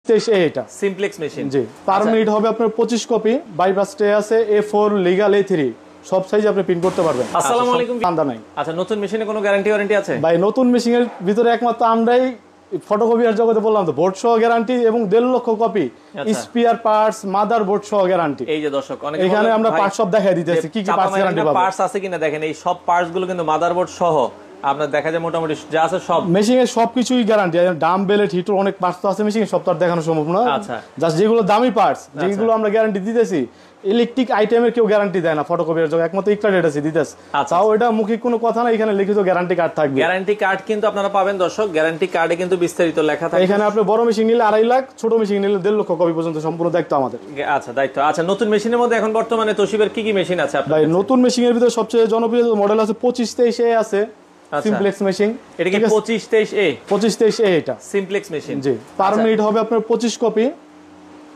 25 এটা simplex machine জি per minute হবে আপনার 25 কপি বাইপাস ট্রে আছে A4 লিগ্যাল A3 সব সাইজে আপনি প্রিন্ট করতে পারবেন। আসসালামু আলাইকুম। বান্দা নাই। আচ্ছা, নতুন মেশিনে কোনো গ্যারান্টি ওয়ারেন্টি আছে ভাই? নতুন মেশিনের ভিতরে একমাত্র আমরাই ফটোকপিয়ার জগতে বললাম তো, বোর্ড সহ গ্যারান্টি এবং 1.5 লক্ষ copy spare parts mother board সহ গ্যারান্টি। এই যে দর্শক, অনেক এখানে আমরা পার্টস সব দেখাই দিতেছি কি কি পার্টস গ্যারান্টি পাবেন। পার্টস আছে কিনা দেখেন, এই সব পার্টস গুলো কিন্তু মাদারবোর্ড সহ আপনার দেখা যায় মোটামুটি যা আছে সব মেশিনের সবকিছুই গ্যারান্টি। ডাম বেলেট হিটার অনেক পার্টস তো আছে মেশিনে, সব তো আর দেখানো সম্ভব না। আচ্ছা, জাস্ট যেগুলো দামি পার্টস যেগুলো আমরা গ্যারান্টি দিতেছি, ইলেকট্রিক আইটেমের কেউ গ্যারান্টি দেয় না ফটোকপিয়ার জগতে, একমাত্র ইকলারেট আছে দিতেছে। তাও এটা মুখে কোনো কথা না, এখানে লিখিত গ্যারান্টি কার্ড থাকবে। গ্যারান্টি কার্ড কিন্তু আপনারা পাবেন দর্শক, গ্যারান্টি কার্ডে কিন্তু বিস্তারিত লেখা থাকে। এখানে আপনি বড় মেশিন নিলে 2.5 লাখ, ছোট মেশিন নিলে 1.5 লক্ষ কপি পর্যন্ত সম্পূর্ণ দায়িত্ব আমাদের। আচ্ছা, দায়িত্ব। আচ্ছা, নতুন মেশিনের মধ্যে এখন বর্তমানে তোশিবার কি কি মেশিন আছে আপনার? ভাই নতুন মেশিনের ভিতরে সবচেয়ে জনপ্রিয় মডেল আছে 2523 এ আছে সিমপ্লেক্স মেশিন। এটা কি 2523A? 2523 এটা সিমপ্লেক্স মেশিন জি পার মিনিট হবে আপনার 25 কপি।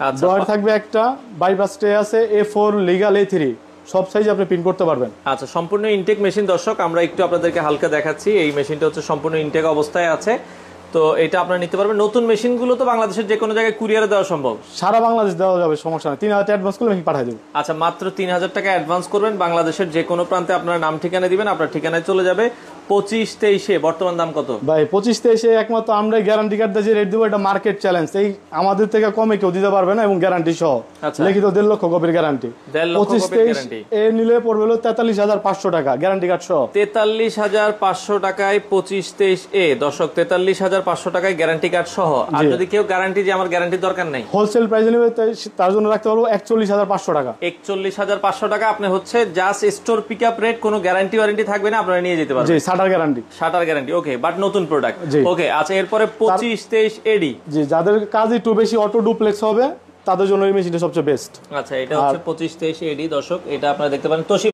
আচ্ছা, ডয়ার থাকবে একটা, বাইপাস ট্রে আছে A4 লিগ্যাল A3 সব সাইজে আপনি প্রিন্ট করতে পারবেন। আচ্ছা, সম্পূর্ণ ইনটেক মেশিন দর্শক, আমরা একটু আপনাদেরকে হালকা দেখাচ্ছি। এই মেশিনটা হচ্ছে সম্পূর্ণ ইনটেক অবস্থায় আছে, তো এটা আপনারা নিতে পারবেন। নতুন মেশিনগুলো তো বাংলাদেশের যে কোনো জায়গায় কুরিয়ারে দেওয়া সম্ভব, সারা বাংলাদেশ দেওয়া যাবে, সমস্যা নেই। 3000 টাকা অ্যাডভান্স করলে আমি পাঠিয়ে দেব। আচ্ছা, মাত্র 3000 টাকা অ্যাডভান্স করবেন, বাংলাদেশের যে কোনো প্রান্তে আপনার নাম ঠিকানা দিবেন, আপনার ঠিকানায় চলে যাবে। 2523-এ বর্তমান দাম কত ভাই? 2523-এ একমাত্র আমরা গ্যারান্টি কার্ডটা যে রেট দেবো এটা মার্কেট চ্যালেঞ্জ, এই আমাদের থেকে কমে কেউ দিতে পারবে না এবং গ্যারান্টি সহ। আচ্ছা, লিখিত 1.5 লক্ষ কপির গ্যারান্টি। 2523 এ নিলে পড়বে হলো 43500 টাকা গ্যারান্টি কার্ড সহ। 43500 টাকায় 2523-এ দর্শক, 43500 টাকায় গ্যারান্টি কার্ড সহ। আর যদি কেউ গ্যারান্টি যে আমার গ্যারান্টির দরকার নাই, হোলসেল প্রাইসে নেবে তার জন্য রাখতে পারবো 41500 টাকা। 41500 টাকা আপনি হচ্ছে জাস্ট স্টোর পিকআপ রেট, কোনো গ্যারান্টি ওয়ারেন্টি থাকবে না, আপনারা নিয়ে যেতে পারবেন। জি shutter guarantee. Shutter guarantee, okay, but নতুন প্রোডাক্ট। ওকে, আচ্ছা, এরপরে 2523AD। জি যাদের কাজ একটু বেশি অটো ডুপ্লেক্স হবে তাদের জন্য এই মেশিনটা সবচেয়ে বেস্ট। আচ্ছা, এটা হচ্ছে 2523AD দর্শক, এটা আপনারা দেখতে পারেন। তোশিবা